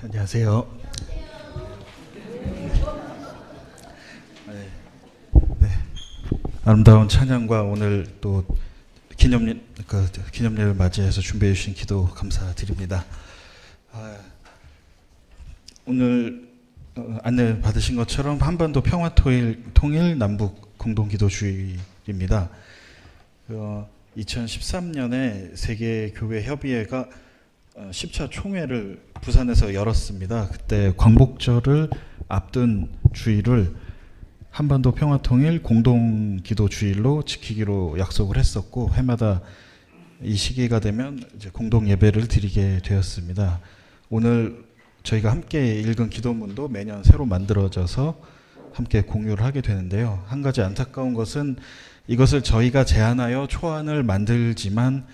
안녕하세요. 네. 아름다운 찬양과 오늘 또 기념일을 맞이해서 준비해 주신 기도 감사드립니다. 오늘 안내 받으신 것처럼 한반도 평화통일 남북 공동기도주일입니다. 2013년에 세계교회협의회가 10차 총회를 부산에서 열었습니다. 그때 광복절을 앞둔 주일을 한반도 평화통일 공동기도주일로 지키기로 약속을 했었고, 해마다 이 시기가 되면 이제 공동 예배를 드리게 되었습니다. 오늘 저희가 함께 읽은 기도문도 매년 새로 만들어져서 함께 공유를 하게 되는데요. 한 가지 안타까운 것은 이것을 저희가 제안하여 초안을 만들지만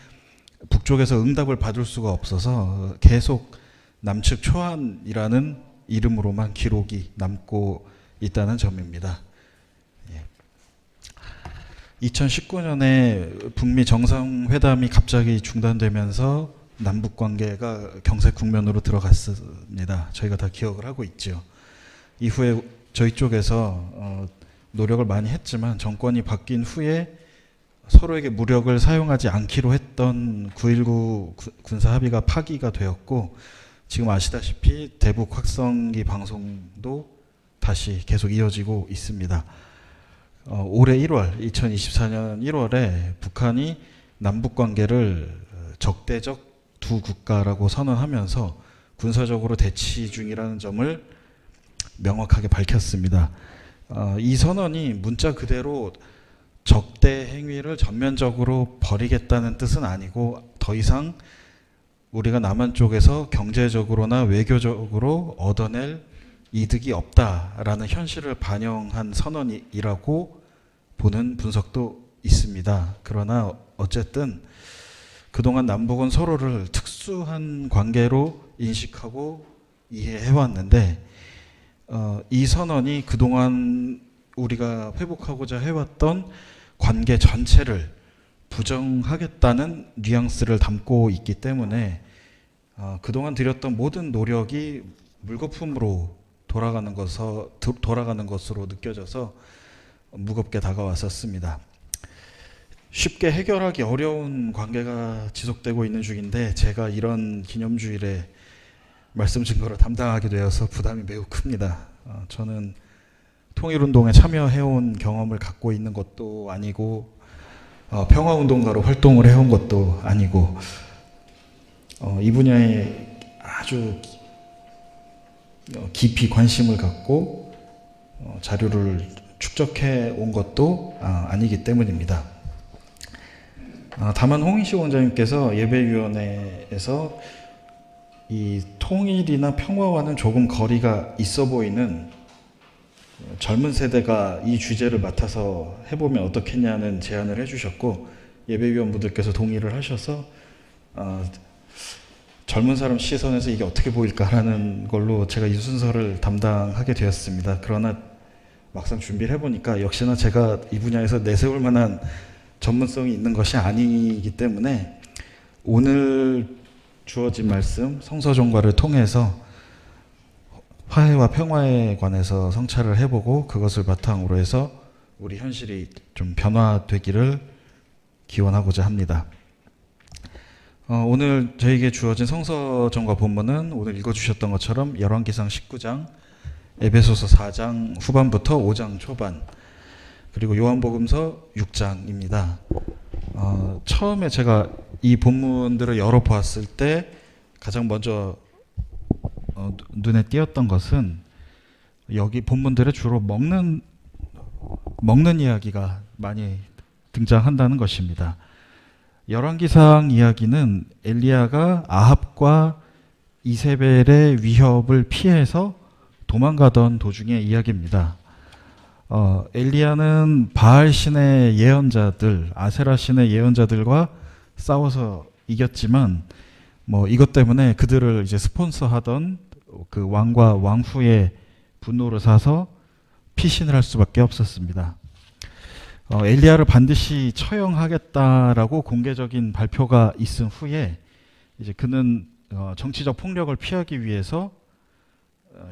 북쪽에서 응답을 받을 수가 없어서 계속 남측 초안이라는 이름으로만 기록이 남고 있다는 점입니다. 2019년에 북미 정상회담이 갑자기 중단되면서 남북 관계가 경색 국면으로 들어갔습니다. 저희가 다 기억을 하고 있죠. 이후에 저희 쪽에서 노력을 많이 했지만 정권이 바뀐 후에 서로에게 무력을 사용하지 않기로 했던 9.19 군사 합의가 파기가 되었고, 지금 아시다시피 대북 확성기 방송도 다시 계속 이어지고 있습니다. 올해 2024년 1월에 북한이 남북관계를 적대적 두 국가라고 선언하면서 군사적으로 대치 중이라는 점을 명확하게 밝혔습니다. 이 선언이 문자 그대로 적대 행위를 전면적으로 벌이겠다는 뜻은 아니고, 더 이상 우리가 남한 쪽에서 경제적으로나 외교적으로 얻어낼 이득이 없다라는 현실을 반영한 선언이라고 보는 분석도 있습니다. 그러나 어쨌든 그동안 남북은 서로를 특수한 관계로 인식하고 이해해왔는데, 이 선언이 그동안 우리가 회복하고자 해왔던 관계 전체를 부정하겠다는 뉘앙스를 담고 있기 때문에 그동안 들였던 모든 노력이 물거품으로 돌아가는 것으로 느껴져서 무겁게 다가왔었습니다. 쉽게 해결하기 어려운 관계가 지속되고 있는 중인데, 제가 이런 기념주일에 말씀 증거를 담당하게 되어서 부담이 매우 큽니다. 저는 통일운동에 참여해온 경험을 갖고 있는 것도 아니고, 평화운동가로 활동을 해온 것도 아니고, 이 분야에 아주 깊이 관심을 갖고 자료를 축적해 온 것도 아니기 때문입니다. 다만 홍인식 원장님께서 예배위원회에서 이 통일이나 평화와는 조금 거리가 있어 보이는 젊은 세대가 이 주제를 맡아서 해보면 어떻겠냐는 제안을 해주셨고, 예배위원분들께서 동의를 하셔서 젊은 사람 시선에서 이게 어떻게 보일까라는 걸로 제가 이 순서를 담당하게 되었습니다. 그러나 막상 준비를 해보니까 역시나 제가 이 분야에서 내세울 만한 전문성이 있는 것이 아니기 때문에 오늘 주어진 말씀 성서종과를 통해서 화해와 평화에 관해서 성찰을 해보고, 그것을 바탕으로 해서 우리 현실이 좀 변화되기를 기원하고자 합니다. 오늘 저에게 주어진 성서전과 본문은 오늘 읽어주셨던 것처럼 열왕기상 19장, 에베소서 4장 후반부터 5장 초반, 그리고 요한복음서 6장입니다. 처음에 제가 이 본문들을 열어보았을 때 가장 먼저 눈에 띄었던 것은 여기 본문들에 주로 먹는 이야기가 많이 등장한다는 것입니다. 열왕기상 이야기는 엘리야가 아합과 이세벨의 위협을 피해서 도망가던 도중의 이야기입니다. 엘리야는 바알 신의 예언자들, 아세라 신의 예언자들과 싸워서 이겼지만 이것 때문에 그들을 이제 스폰서하던 그 왕과 왕후의 분노를 사서 피신을 할 수밖에 없었습니다. 엘리야를 반드시 처형하겠다라고 공개적인 발표가 있은 후에 이제 그는 정치적 폭력을 피하기 위해서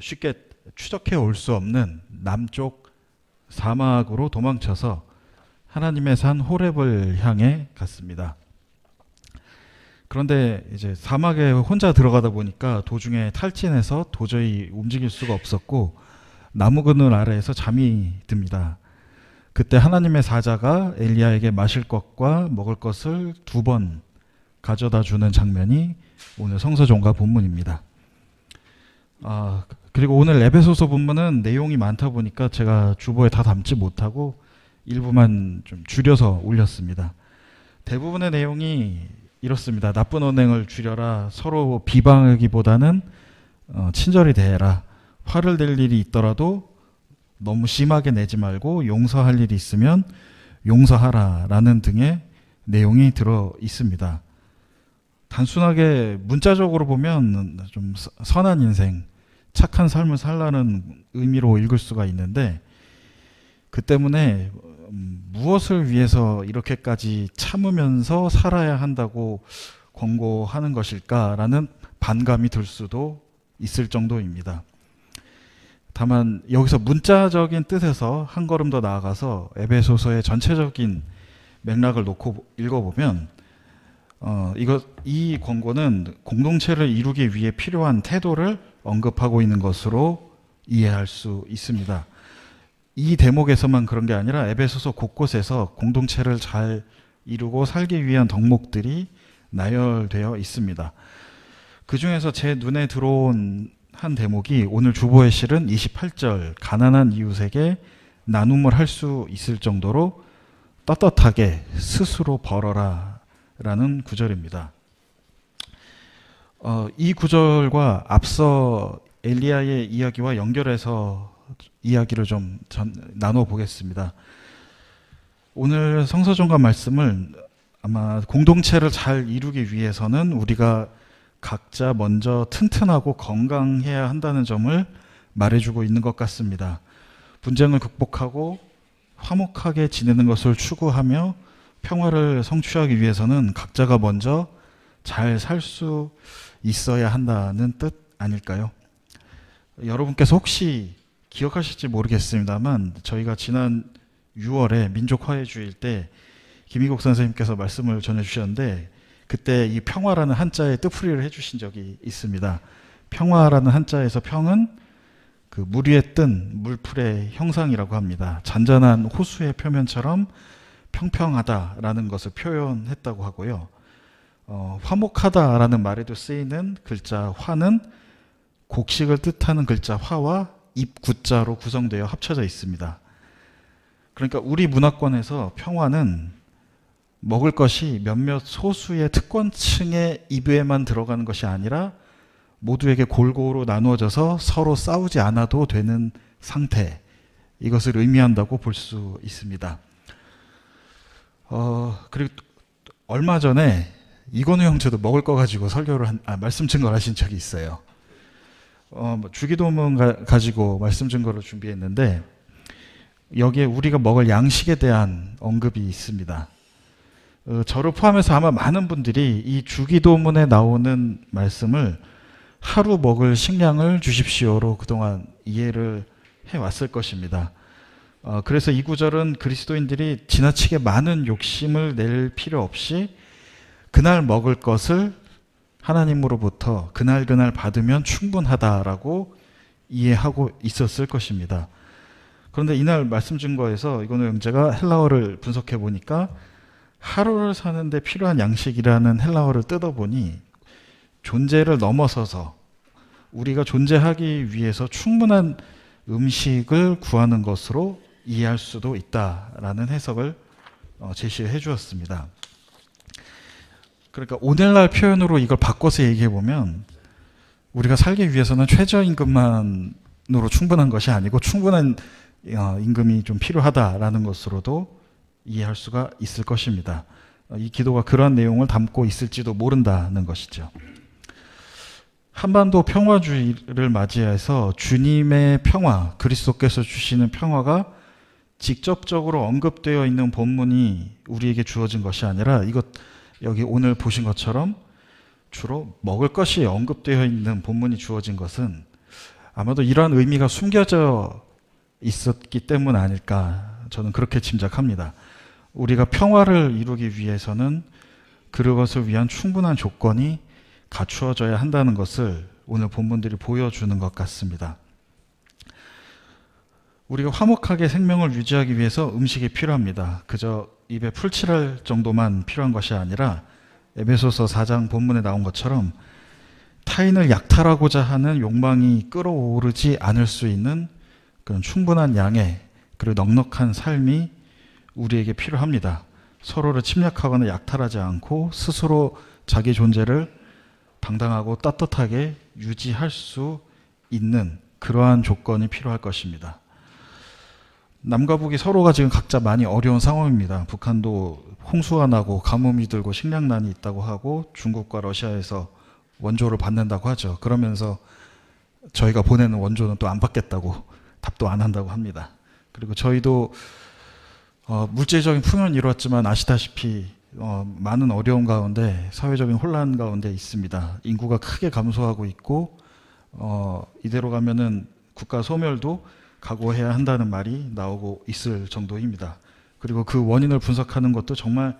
쉽게 추적해 올 수 없는 남쪽 사막으로 도망쳐서 하나님의 산 호렙을 향해 갔습니다. 그런데 이제 사막에 혼자 들어가다 보니까 도중에 탈진해서 도저히 움직일 수가 없었고 나무 그늘 아래에서 잠이 듭니다. 그때 하나님의 사자가 엘리야에게 마실 것과 먹을 것을 2번 가져다 주는 장면이 오늘 성서종가 본문입니다. 그리고 오늘 에베소서 본문은 내용이 많다 보니까 제가 주보에 다 담지 못하고 일부만 좀 줄여서 올렸습니다. 대부분의 내용이 이렇습니다. 나쁜 언행을 줄여라. 서로 비방하기보다는 친절히 대해라. 화를 낼 일이 있더라도 너무 심하게 내지 말고 용서할 일이 있으면 용서하라 라는 등의 내용이 들어 있습니다. 단순하게 문자적으로 보면 좀 선한 인생, 착한 삶을 살라는 의미로 읽을 수가 있는데 그 때문에 무엇을 위해서 이렇게까지 참으면서 살아야 한다고 권고하는 것일까라는 반감이 들 수도 있을 정도입니다. 다만 여기서 문자적인 뜻에서 한 걸음 더 나아가서 에베소서의 전체적인 맥락을 놓고 읽어보면 이 권고는 공동체를 이루기 위해 필요한 태도를 언급하고 있는 것으로 이해할 수 있습니다. 이 대목에서만 그런 게 아니라 에베소서 곳곳에서 공동체를 잘 이루고 살기 위한 덕목들이 나열되어 있습니다. 그 중에서 제 눈에 들어온 한 대목이 오늘 주보에 실은 28절 가난한 이웃에게 나눔을 할 수 있을 정도로 떳떳하게 스스로 벌어라 라는 구절입니다. 이 구절과 앞서 엘리야의 이야기와 연결해서 이야기를 좀 나눠보겠습니다. 오늘 성서종가 말씀을 아마 공동체를 잘 이루기 위해서는 우리가 각자 먼저 튼튼하고 건강해야 한다는 점을 말해주고 있는 것 같습니다. 분쟁을 극복하고 화목하게 지내는 것을 추구하며 평화를 성취하기 위해서는 각자가 먼저 잘 살 수 있어야 한다는 뜻 아닐까요? 여러분께서 혹시 기억하실지 모르겠습니다만 저희가 지난 6월에 민족화해주일 때 김희국 선생님께서 말씀을 전해주셨는데 그때 이 평화라는 한자의 뜻풀이를 해주신 적이 있습니다. 평화라는 한자에서 평은 그 물 위에 뜬 물풀의 형상이라고 합니다. 잔잔한 호수의 표면처럼 평평하다라는 것을 표현했다고 하고요. 화목하다라는 말에도 쓰이는 글자 화는 곡식을 뜻하는 글자 화와 입구자로 구성되어 합쳐져 있습니다. 그러니까 우리 문화권에서 평화는 먹을 것이 몇몇 소수의 특권층의 입에만 들어가는 것이 아니라 모두에게 골고루 나누어져서 서로 싸우지 않아도 되는 상태, 이것을 의미한다고 볼 수 있습니다. 그리고 얼마 전에 이건우 형제도 먹을 거 가지고 말씀 증거를 하신 적이 있어요. 주기도문 가지고 말씀 증거를 준비했는데 여기에 우리가 먹을 양식에 대한 언급이 있습니다. 저를 포함해서 아마 많은 분들이 이 주기도문에 나오는 말씀을 하루 먹을 식량을 주십시오로 그동안 이해를 해왔을 것입니다. 그래서 이 구절은 그리스도인들이 지나치게 많은 욕심을 낼 필요 없이 그날 먹을 것을 하나님으로부터 그날 받으면 충분하다라고 이해하고 있었을 것입니다. 그런데 이날 말씀 증거에서 이건우 형제가 헬라어를 분석해 보니까 하루를 사는데 필요한 양식이라는 헬라어를 뜯어보니 존재를 넘어서서 우리가 존재하기 위해서 충분한 음식을 구하는 것으로 이해할 수도 있다라는 해석을 제시해 주었습니다. 그러니까 오늘날 표현으로 이걸 바꿔서 얘기해 보면 우리가 살기 위해서는 최저임금만으로 충분한 것이 아니고 충분한 임금이 좀 필요하다라는 것으로도 이해할 수가 있을 것입니다. 이 기도가 그러한 내용을 담고 있을지도 모른다는 것이죠. 한반도 평화주의를 맞이해서 주님의 평화, 그리스도께서 주시는 평화가 직접적으로 언급되어 있는 본문이 우리에게 주어진 것이 아니라 여기 오늘 보신 것처럼 주로 먹을 것이 언급되어 있는 본문이 주어진 것은 아마도 이러한 의미가 숨겨져 있었기 때문 아닐까 저는 그렇게 짐작합니다. 우리가 평화를 이루기 위해서는 그것을 위한 충분한 조건이 갖추어져야 한다는 것을 오늘 본문들이 보여주는 것 같습니다. 우리가 화목하게 생명을 유지하기 위해서 음식이 필요합니다. 그저 입에 풀칠할 정도만 필요한 것이 아니라 에베소서 4장 본문에 나온 것처럼 타인을 약탈하고자 하는 욕망이 끌어오르지 않을 수 있는 그런 충분한 양의 그리고 넉넉한 삶이 우리에게 필요합니다. 서로를 침략하거나 약탈하지 않고 스스로 자기 존재를 당당하고 따뜻하게 유지할 수 있는 그러한 조건이 필요할 것입니다. 남과 북이 서로가 지금 각자 많이 어려운 상황입니다. 북한도 홍수가 나고 가뭄이 들고 식량난이 있다고 하고 중국과 러시아에서 원조를 받는다고 하죠. 그러면서 저희가 보내는 원조는 또 안 받겠다고 답도 안 한다고 합니다. 그리고 저희도 물질적인 풍요는 이루었지만 아시다시피 많은 어려움 가운데 사회적인 혼란 가운데 있습니다. 인구가 크게 감소하고 있고 이대로 가면은 국가 소멸도 각오해야 한다는 말이 나오고 있을 정도입니다. 그리고 그 원인을 분석하는 것도 정말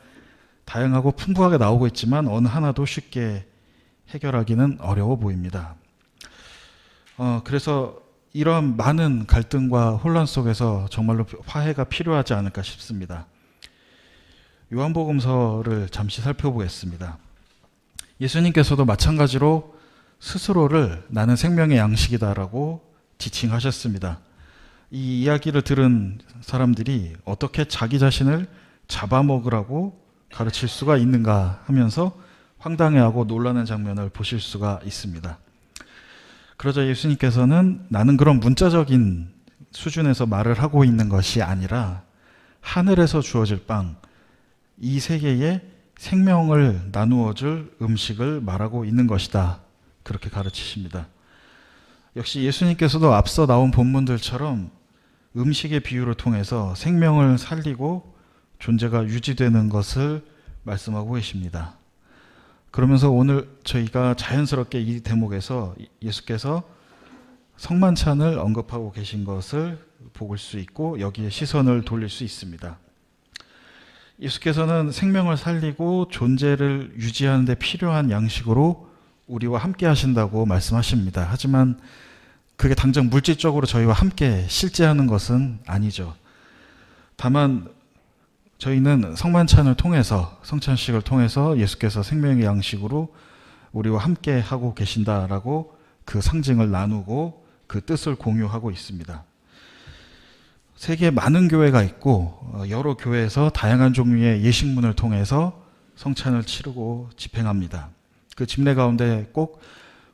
다양하고 풍부하게 나오고 있지만 어느 하나도 쉽게 해결하기는 어려워 보입니다. 그래서 이런 많은 갈등과 혼란 속에서 정말로 화해가 필요하지 않을까 싶습니다. 요한복음서를 잠시 살펴보겠습니다. 예수님께서도 마찬가지로 스스로를 나는 생명의 양식이다라고 지칭하셨습니다. 이 이야기를 들은 사람들이 어떻게 자기 자신을 잡아먹으라고 가르칠 수가 있는가 하면서 황당해하고 놀라는 장면을 보실 수가 있습니다. 그러자 예수님께서는 나는 그런 문자적인 수준에서 말을 하고 있는 것이 아니라 하늘에서 주어질 빵, 이 세계에 생명을 나누어 줄 음식을 말하고 있는 것이다. 그렇게 가르치십니다. 역시 예수님께서도 앞서 나온 본문들처럼 음식의 비유를 통해서 생명을 살리고 존재가 유지되는 것을 말씀하고 계십니다. 그러면서 오늘 저희가 자연스럽게 이 대목에서 예수께서 성만찬을 언급하고 계신 것을 볼 수 있고 여기에 시선을 돌릴 수 있습니다. 예수께서는 생명을 살리고 존재를 유지하는 데 필요한 양식으로 우리와 함께 하신다고 말씀하십니다. 하지만 그게 당장 물질적으로 저희와 함께 실제하는 것은 아니죠. 다만 저희는 성만찬을 통해서 성찬식을 통해서 예수께서 생명의 양식으로 우리와 함께 하고 계신다라고 그 상징을 나누고 그 뜻을 공유하고 있습니다. 세계에 많은 교회가 있고 여러 교회에서 다양한 종류의 예식문을 통해서 성찬을 치르고 집행합니다. 그 집례 가운데 꼭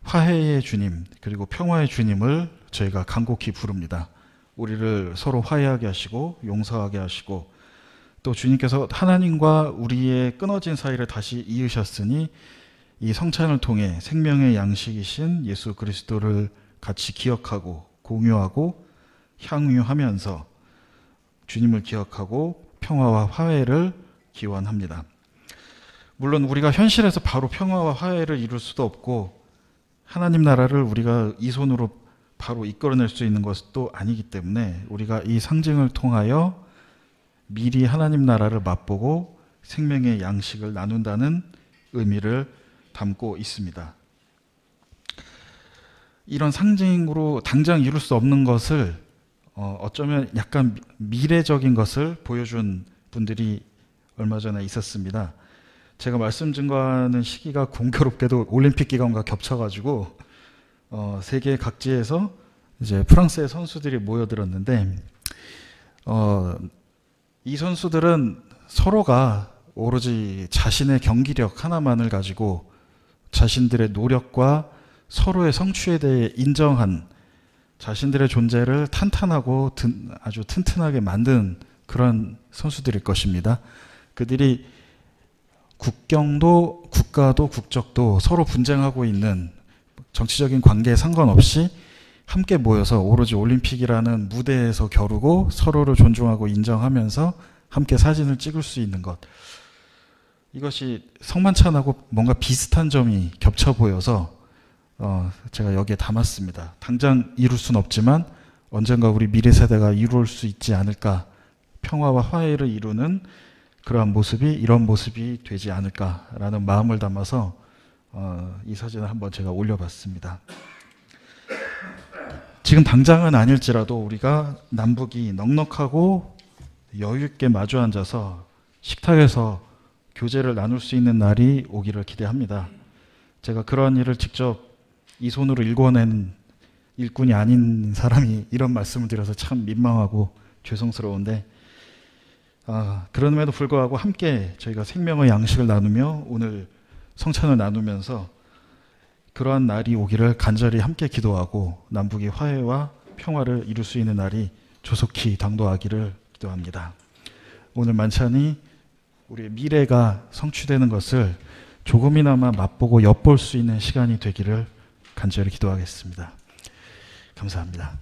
화해의 주님 그리고 평화의 주님을 저희가 간곡히 부릅니다. 우리를 서로 화해하게 하시고 용서하게 하시고 또 주님께서 하나님과 우리의 끊어진 사이를 다시 이으셨으니 이 성찬을 통해 생명의 양식이신 예수 그리스도를 같이 기억하고 공유하고 향유하면서 주님을 기억하고 평화와 화해를 기원합니다. 물론 우리가 현실에서 바로 평화와 화해를 이룰 수도 없고 하나님 나라를 우리가 이 손으로 바로 이끌어낼 수 있는 것도 아니기 때문에 우리가 이 상징을 통하여 미리 하나님 나라를 맛보고 생명의 양식을 나눈다는 의미를 담고 있습니다. 이런 상징으로 당장 이룰 수 없는 것을 어쩌면 약간 미래적인 것을 보여준 분들이 얼마 전에 있었습니다. 제가 말씀 증거하는 시기가 공교롭게도 올림픽 기간과 겹쳐가지고 세계 각지에서 이제 프랑스의 선수들이 모여들었는데 이 선수들은 서로가 오로지 자신의 경기력 하나만을 가지고 자신들의 노력과 서로의 성취에 대해 인정한 자신들의 존재를 탄탄하고 아주 튼튼하게 만든 그런 선수들일 것입니다. 그들이 국경도 국가도 국적도 서로 분쟁하고 있는 정치적인 관계에 상관없이 함께 모여서 오로지 올림픽이라는 무대에서 겨루고 서로를 존중하고 인정하면서 함께 사진을 찍을 수 있는 것. 이것이 성만찬하고 뭔가 비슷한 점이 겹쳐 보여서 제가 여기에 담았습니다. 당장 이룰 수는 없지만 언젠가 우리 미래 세대가 이룰 수 있지 않을까, 평화와 화해를 이루는 그러한 모습이 이런 모습이 되지 않을까라는 마음을 담아서 이 사진을 한번 제가 올려봤습니다. 지금 당장은 아닐지라도 우리가 남북이 넉넉하고 여유 있게 마주 앉아서 식탁에서 교제를 나눌 수 있는 날이 오기를 기대합니다. 제가 그러한 일을 직접 이 손으로 일궈낸 일꾼이 아닌 사람이 이런 말씀을 드려서 참 민망하고 죄송스러운데, 그럼에도 불구하고 함께 저희가 생명의 양식을 나누며 오늘 성찬을 나누면서 그러한 날이 오기를 간절히 함께 기도하고 남북이 화해와 평화를 이룰 수 있는 날이 조속히 당도하기를 기도합니다. 오늘 만찬이 우리의 미래가 성취되는 것을 조금이나마 맛보고 엿볼 수 있는 시간이 되기를 간절히 기도하겠습니다. 감사합니다.